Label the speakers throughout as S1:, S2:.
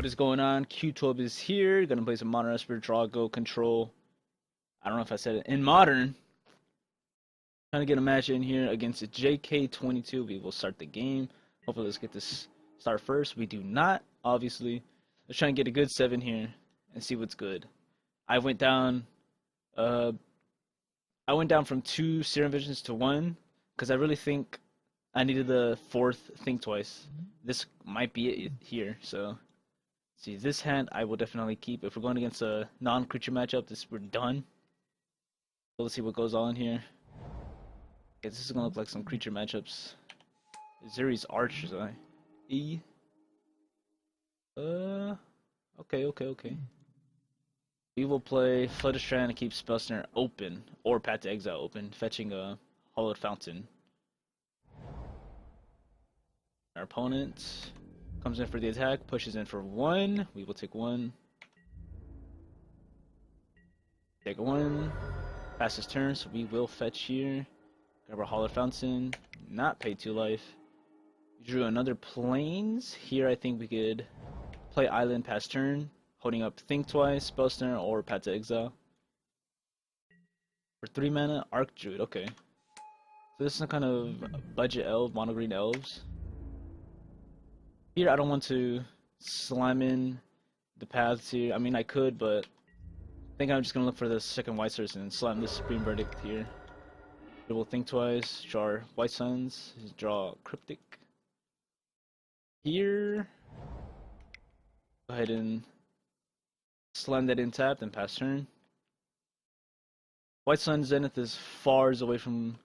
S1: What is going on? Q12 is here. Gonna play some Modern Esper, draw, go, control. I don't know if I said it. In Modern, trying to get a match in here against JK22. We will start the game. Hopefully, let's get this start first. We do not, obviously. Let's try and get a good 7 here and see what's good. I went down. I went down from 2 Serum Visions to 1 because I really think I needed the 4th Think Twice. This might be it here, so. See, this hand I will definitely keep. If we're going against a non-creature matchup, we're done. So let's see what goes on here. Okay, this is gonna look like some creature matchups. Zeri's Arch, is I? E. Okay. We will play Flooded Strand and keep Spell Snare open, or Path to Exile open, fetching a Hallowed Fountain. Our opponent comes in for the attack, pushes in for 1. We will take 1. Take 1. Pass his turn, so we will fetch here. Grab our Hallowed Fountain. Not pay 2 life. We drew another Plains. Here I think we could play Island pass turn, holding up Think Twice, Spell Snare, or Path to Exile. For 3 mana, Arc Druid. Okay. So this is some kind of budget elf, mono green elves. Here, I don't want to slime in the paths here. I mean, I could, but I think I'm just going to look for the second white source and slam this Supreme Verdict here. We will Think Twice, draw White Suns, draw Cryptic. Here, go ahead and slam that in tapped and pass turn. White Sun Zenith is far away from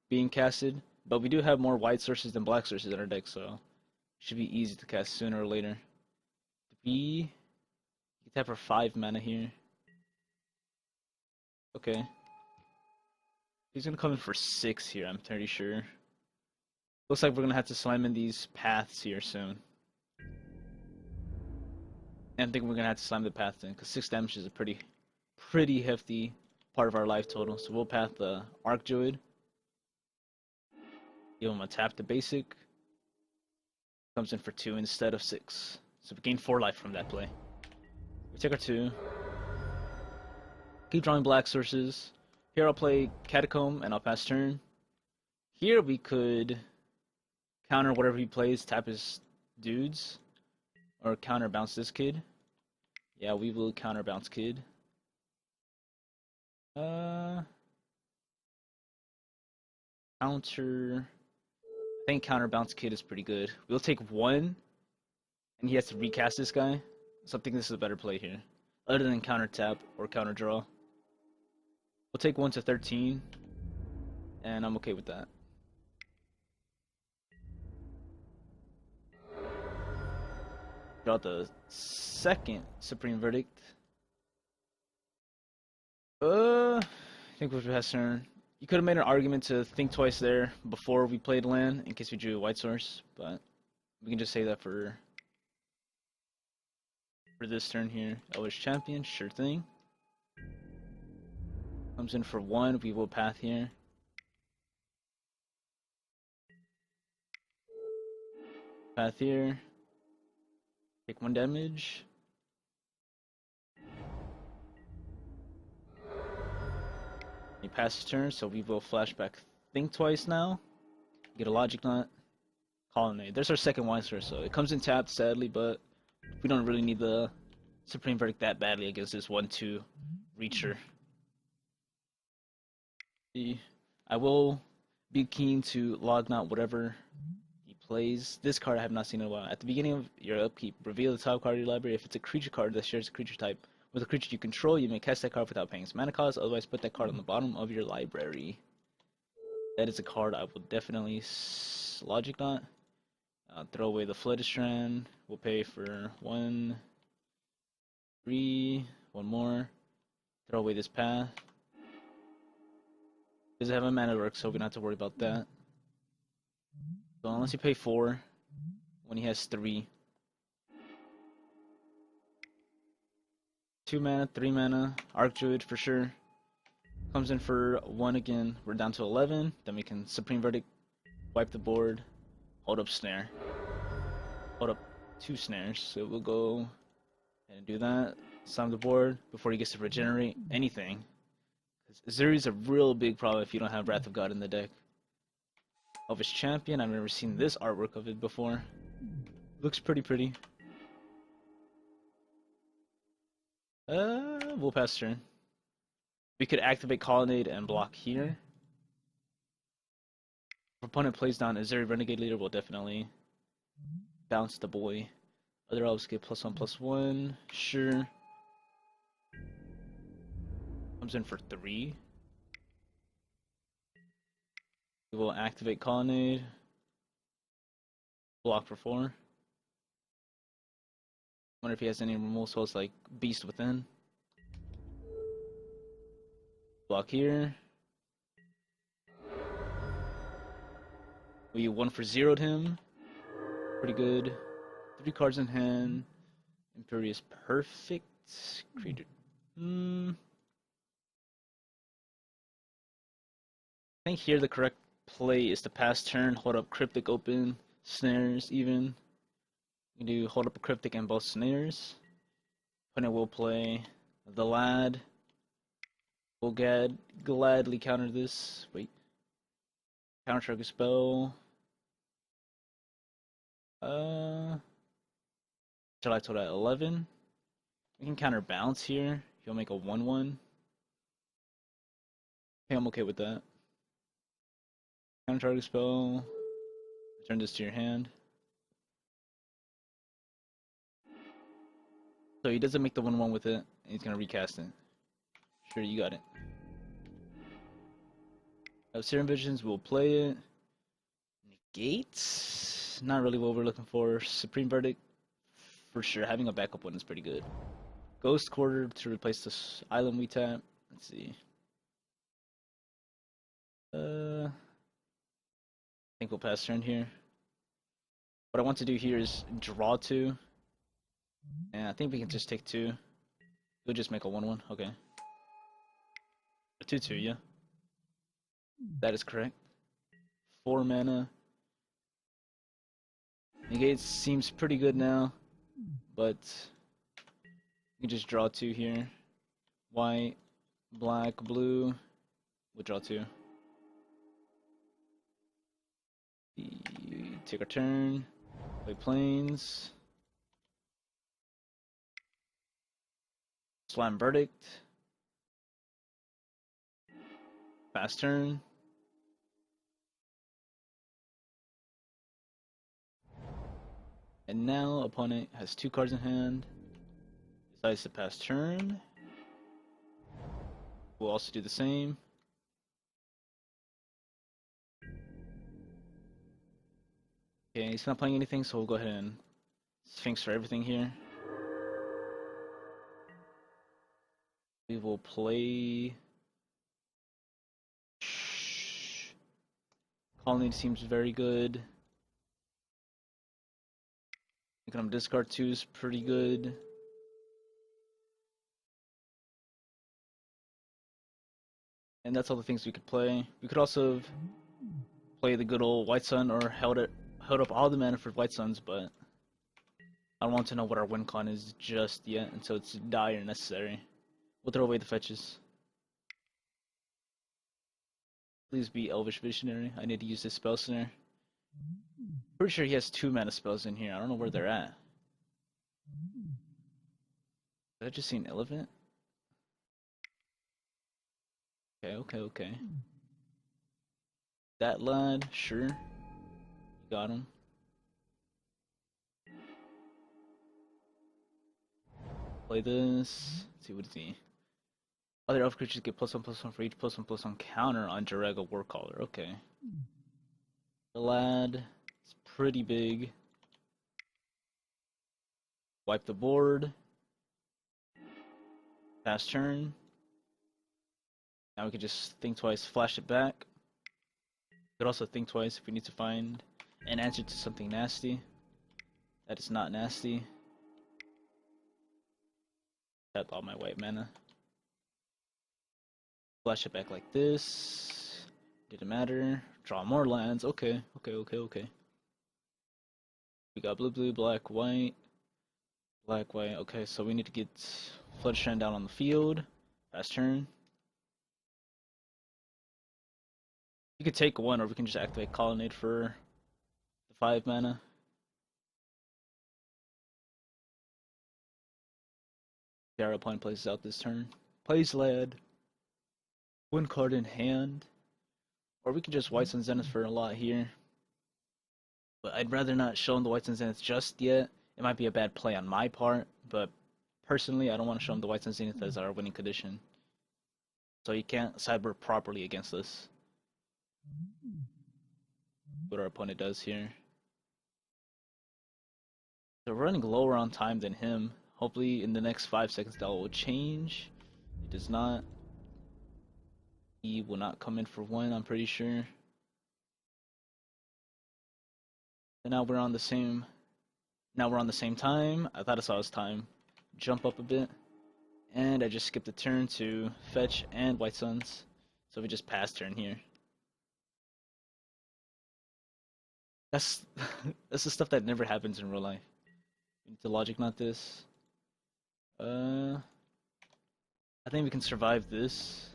S1: being casted, but we do have more white sources than black sources in our deck, so should be easy to cast sooner or later. You can tap for 5 mana here. Okay. He's gonna come in for 6 here, I'm pretty sure. Looks like we're gonna have to slam in these paths here soon. And I think we're gonna have to slam the path in, because 6 damage is a pretty hefty part of our life total. So we'll path the Arc Druid. Give him a tap to basic. Comes in for 2 instead of 6. So we gain 4 life from that play. We take our 2. Keep drawing black sources. Here I'll play Catacomb and I'll pass turn. Here we could counter whatever he plays, tap his dudes. Or counter bounce this kid. Yeah, we will counter bounce kid. Counter. I think counter bounce kid is pretty good. We'll take 1, and he has to recast this guy. So I think this is a better play here, other than counter tap or counter draw. We'll take 1 to 13, and I'm okay with that. Draw the second Supreme Verdict. I think we'll pass turn. You could have made an argument to Think Twice there before we played land in case we drew a white source, but we can just say that for this turn here. Elvish Champion, sure thing. Comes in for 1, we will path here. Path here. Take 1 damage. He passes turn, so we will flashback Think Twice now. Get a Logic Knot. Colonnade. There's our second white source, so it comes in tapped, sadly, but we don't really need the Supreme Verdict that badly against this 1-2 Reacher. I will be keen to log knot whatever he plays. This card I have not seen in a while. At the beginning of your upkeep, reveal the top card of your library. If it's a creature card that shares a creature type with a creature you control, you may cast that card without paying its mana cost, otherwise put that card on the bottom of your library. That is a card I will definitely Logic Knot. Throw away the Flooded Strand. We'll pay for 1, 3, 1 more. Throw away this path. Doesn't have a mana work, so we don't have to worry about that. So unless you pay 4, when he has 3. 2 mana, 3 mana, Arc Druid for sure. Comes in for 1 again. We're down to 11. Then we can Supreme Verdict, wipe the board, hold up Snare. Hold up 2 snares. So we'll go And do that. Slam the board before he gets to regenerate anything. Zuri's a real big problem if you don't have Wrath of God in the deck. Elvish Champion, I've never seen this artwork of it before. Looks pretty. We'll pass turn. We could activate Colonnade and block here. If opponent plays down a Zuri Renegade Leader, we'll definitely bounce the boy. Other elves get +1/+1. Sure. Comes in for 3. We will activate Colonnade. Block for 4. Wonder if he has any removal spells like Beast Within. Block here. We 1-for-0'd him. Pretty good. 3 cards in hand. Imperious Perfect. Creature. I think here the correct play is to pass turn, hold up Cryptic open, snares even. You can do hold up a Cryptic and both snares. Opponent will play the lad. We'll gladly counter this. Wait. Counter target spell. Shall I told at 11? We can counter bounce here. He'll make a 1/1. Okay, I'm okay with that. Counter target spell. Return this to your hand. So he doesn't make the 1/1 with it, and he's gonna recast it. Sure, you got it. Serum Visions, we'll play it. Negate, not really what we're looking for. Supreme Verdict, for sure. Having a backup one is pretty good. Ghost Quarter to replace this island we tap. Let's see. I think we'll pass turn here. What I want to do here is draw 2. And I think we can just take 2. We'll just make a 1/1. Okay. A 2/2, yeah. That is correct. 4 mana. Negate seems pretty good now, but you can just draw 2 here. White, black, blue. We'll draw 2. Take our turn. Play plains. Slam Verdict. Fast turn. And now opponent has 2 cards in hand. Decides to pass turn. We'll also do the same. Okay, he's not playing anything, so we'll go ahead and Sphinx for everything here. We will play. Colonnade seems very good. Making him discard 2 is pretty good. And that's all the things we could play. We could also play the good old White Sun or held up all the mana for White Suns, but I don't want to know what our win con is just yet until it's dire necessary. We'll throw away the fetches. Please be Elvish Visionary. I need to use this spell snare. Pretty sure he has 2 mana spells in here. I don't know where they're at. Did I just see an elephant? Okay. That lad, sure. You got him. Play this. Let's see, what is he? Other elf creatures get +1/+1 for each +1/+1 counter on Jaraga Warcaller. Okay. The lad is pretty big. Wipe the board. Pass turn. Now we can just think twice, flash it back. We could also think twice if we need to find an answer to something nasty. That is not nasty. Tap all my white mana. Flash it back like this. Didn't matter. Draw more lands. Okay. We got blue, black, white, Black, white. Okay, so we need to get Flood Strand down on the field. Fast turn. You could take one, or we can just activate Colonnade for the 5 mana. Our opponent plays out this turn. Plays Lad. 1 card in hand. Or we can just White Sun Zenith for a lot here. But I'd rather not show him the White Sun Zenith just yet. It might be a bad play on my part, but personally I don't want to show him the White Sun Zenith as our winning condition. So he can't sideboard properly against us. What our opponent does here. So we're running lower on time than him. Hopefully in the next 5 seconds that will change. It does not. He will not come in for 1, I'm pretty sure. And now we're on the same time. I thought I saw his time jump up a bit. And I just skipped a turn to fetch and White Suns. So we just pass turn here. That's the stuff that never happens in real life. We need to logic knot this. I think we can survive this.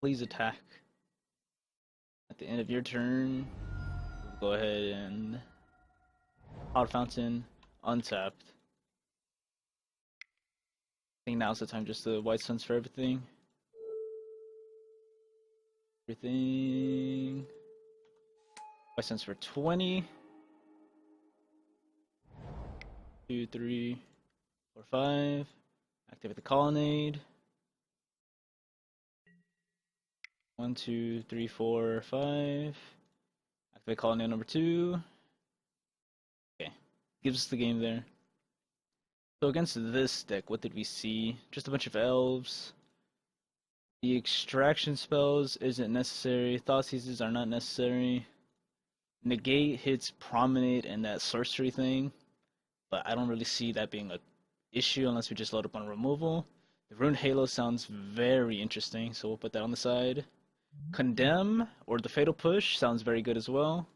S1: Please attack. At the end of your turn, we'll go ahead and Hallowed Fountain, untapped. I think now's the time just to White Suns for everything. White Suns for 20. 2, 3, 4, 5. Activate the Colonnade. 1, 2, 3, 4, 5. Activate Colonnade number 2. Okay, gives us the game there. So against this deck, what did we see? Just a bunch of Elves. The extraction spells isn't necessary. Thoughtseizes are not necessary. Negate hits Promenade and that sorcery thing, but I don't really see that being an issue unless we just load up on removal. The Rune Halo sounds very interesting, so we'll put that on the side. Condemn, or the Fatal Push, sounds very good as well.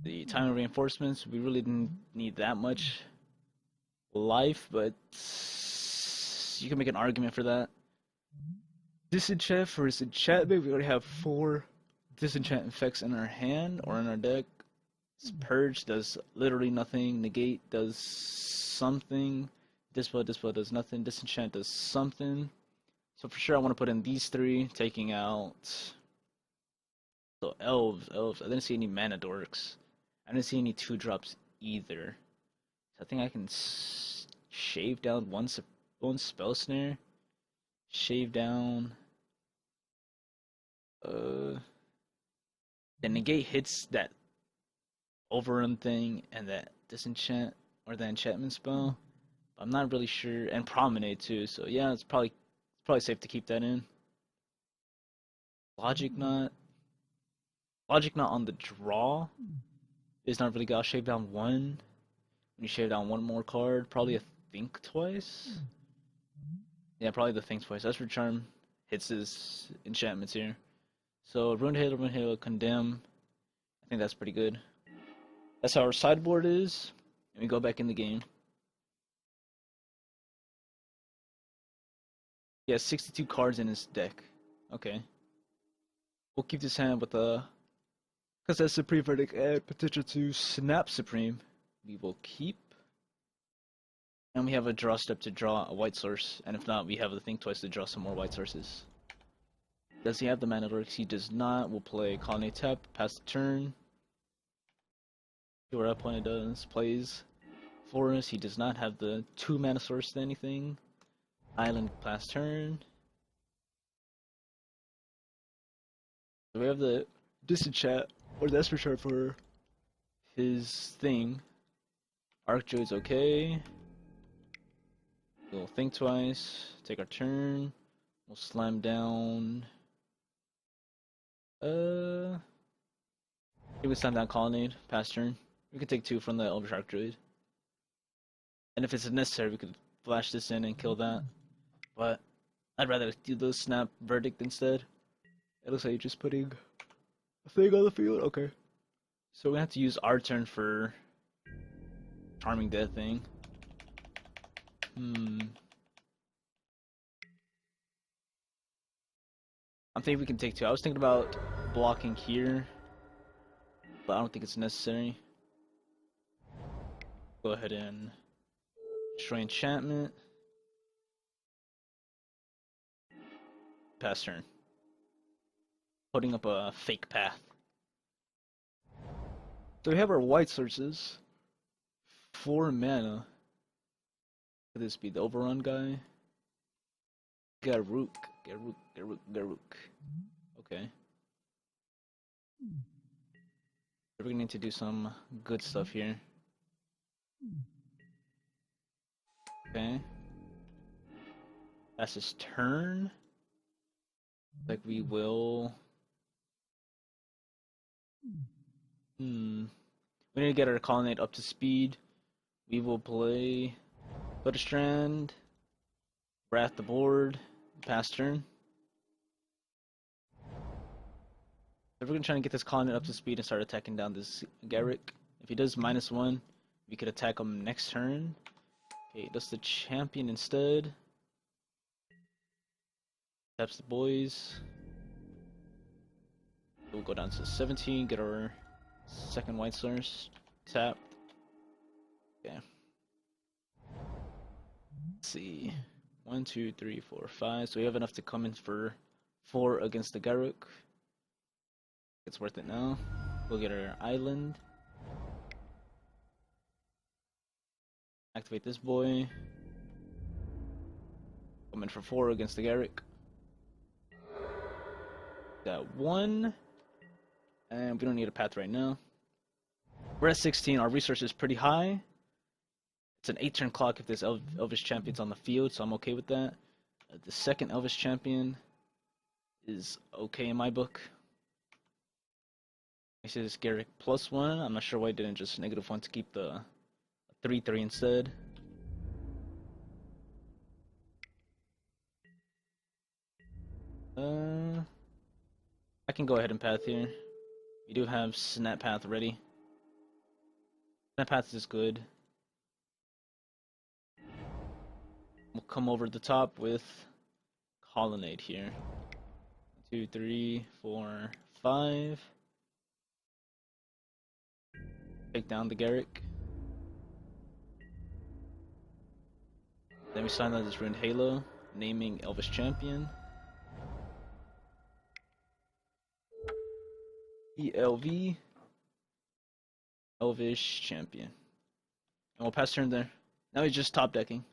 S1: The Time of Reinforcements, we really didn't need that much life, but you can make an argument for that. Disenchant for his enchantment, we already have 4 Disenchant effects in our hand or in our deck. Purge does literally nothing. Negate does something. Dispel does nothing. Disenchant does something. So for sure I want to put in these 3, taking out... So Elves. I didn't see any mana dorks. I didn't see any 2-drops either. So I think I can shave down one Spell Snare. Shave down... The Negate hits that Overrun thing and that Disenchant or the enchantment spell. I'm not really sure, and Promenade too. So yeah, it's probably safe to keep that in. Logic Knot on the draw is not really good. I'll shave down 1. When you shave down 1 more card, probably a Think Twice. Yeah, probably the Think Twice. Esper Charm hits his enchantments here. So Rune Halo, Condemn. I think that's pretty good. That's how our sideboard is. And we go back in the game. He has 62 cards in his deck. Okay. We'll keep this hand with a... Because that's Supreme Verdict and potential to Snap Supreme. We will keep. And we have a draw step to draw a white source. And if not, we have the Think Twice to draw some more white sources. Does he have the mana dorks? He does not. We'll play Colonnade tap, pass the turn. See what our opponent does. Plays Forest. He does not have the 2 mana source to anything. Island, pass turn. So we have the Disenchant or the Esper Charm for his thing. Arcjoy's okay. We'll Think Twice. Take our turn. We'll slam down. We can slam down Colonnade, pass turn. We can take 2 from the Elvish Archdruid. And if it's necessary, we could flash this in and kill that. But I'd rather do the Snap Verdict instead. It looks like you're just putting thing on the field? Okay. So we have to use our turn for charming that thing. I'm thinking we can take 2. I was thinking about blocking here, but I don't think it's necessary. Go ahead and destroy enchantment. Pass turn. Putting up a fake path. So we have our white sources. 4 mana. Could this be the overrun guy? Garuk. Okay. We're gonna need to do some good stuff here. Okay. That's his turn. Like we will. We need to get our Colonnade up to speed. We will play. Put a Strand. Wrath the board. Pass turn. So we're gonna try to get this Colonnade up to speed and start attacking down this Garrick. If he does -1, we could attack him next turn. Okay, that's the champion instead. Taps the boys. We'll go down to 17, get our second white source tapped. Okay. Let's see. 1, 2, 3, 4, 5. So we have enough to come in for 4 against the Garruk. It's worth it now. We'll get our island. Activate this boy. Come in for 4 against the Garruk. Got 1. And we don't need a path right now. We're at 16. Our resource is pretty high. It's an 8-turn clock if this Elvish champion's on the field, so I'm okay with that. The second Elvish champion is okay in my book. This is Garrick +1. I'm not sure why I didn't just -1 to keep the 3/3 instead. I can go ahead and path here. We do have Snap Path ready. Snap Path is good. We'll come over the top with Colonnade here. 1, 2, 3, 4, 5. Take down the Garrick. Then we sign out this Ruined Halo, naming Elvish Champion. ELV. Elvish Champion. And we'll pass turn there. Now he's just top decking.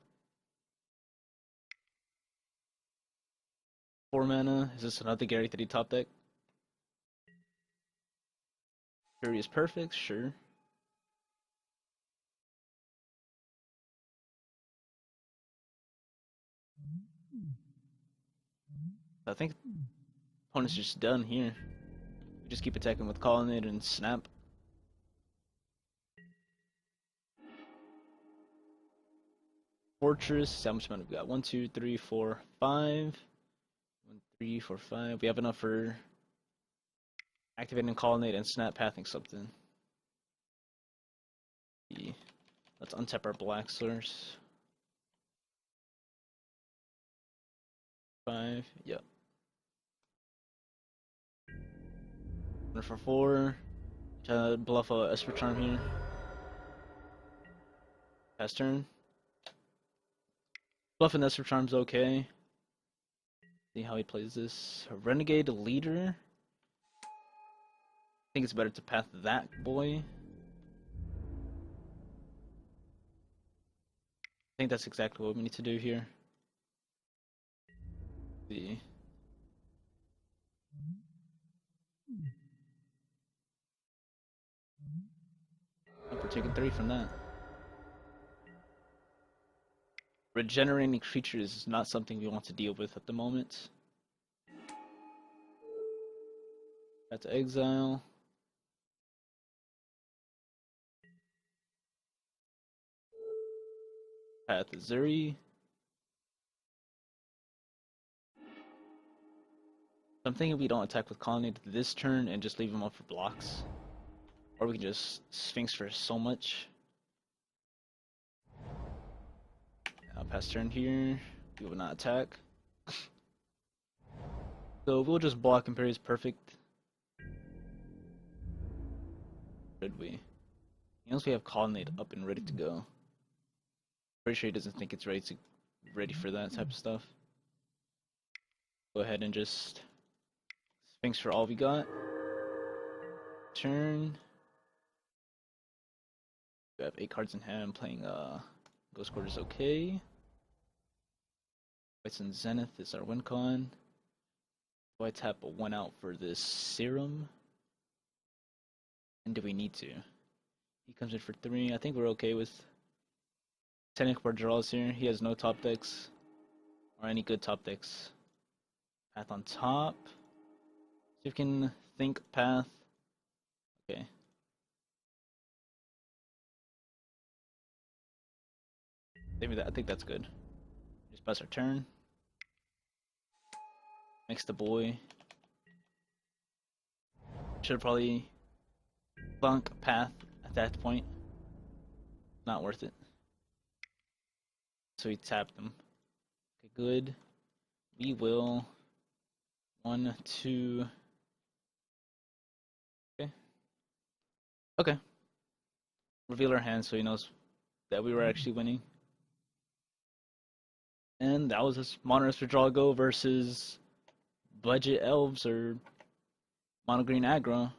S1: 4 mana. Is this another Garrick that he top deck? Fury is perfect, sure. I think opponent's just done here. We just keep attacking with Colonnade and Snap. Fortress, how much mana we got? 1, 2, 3, 4, 5. 1, 3, 4, 5. We have enough for activating Colonnade and Snap pathing something. Let's untap our black source. 5, yep. 1 for 4. Try to bluff a Esper Charm here. Pass turn. Bluffing Esper Charm's okay. See how he plays this. A Renegade Leader. I think it's better to path that boy. I think that's exactly what we need to do here. See. We're taking 3 from that. Regenerating creatures is not something we want to deal with at the moment. That's Exile. Path Zuri. I'm thinking we don't attack with Colonnade this turn and just leave him up for blocks. Or we can just Sphinx for so much. I'll pass turn here. We will not attack. So we'll just block and parry is perfect. Should we? Unless we have Colonnade up and ready to go. Pretty sure he doesn't think it's ready for that type of stuff. Go ahead and just Sphinx for all we got. Turn. We have 8 cards in hand. Playing Ghost Quarter is okay. Whites and Zenith is our win con. Do I tap a 1 out for this Serum? And do we need to? He comes in for 3. I think we're okay with technical draws here. He has no top decks or any good top decks. Path on top. See if we can think path. Okay. I think that's good. Just pass our turn. Mix the boy. Should probably bunk path at that point. Not worth it. So we tapped them. Okay, good. We will 1, 2. Okay. Okay. Reveal our hand so he knows that we were actually winning. And that was this Mono Esper Draw Go versus budget Elves or Mono Green Aggro.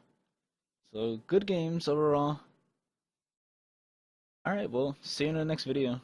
S1: So good games overall. Alright, well, see you in the next video.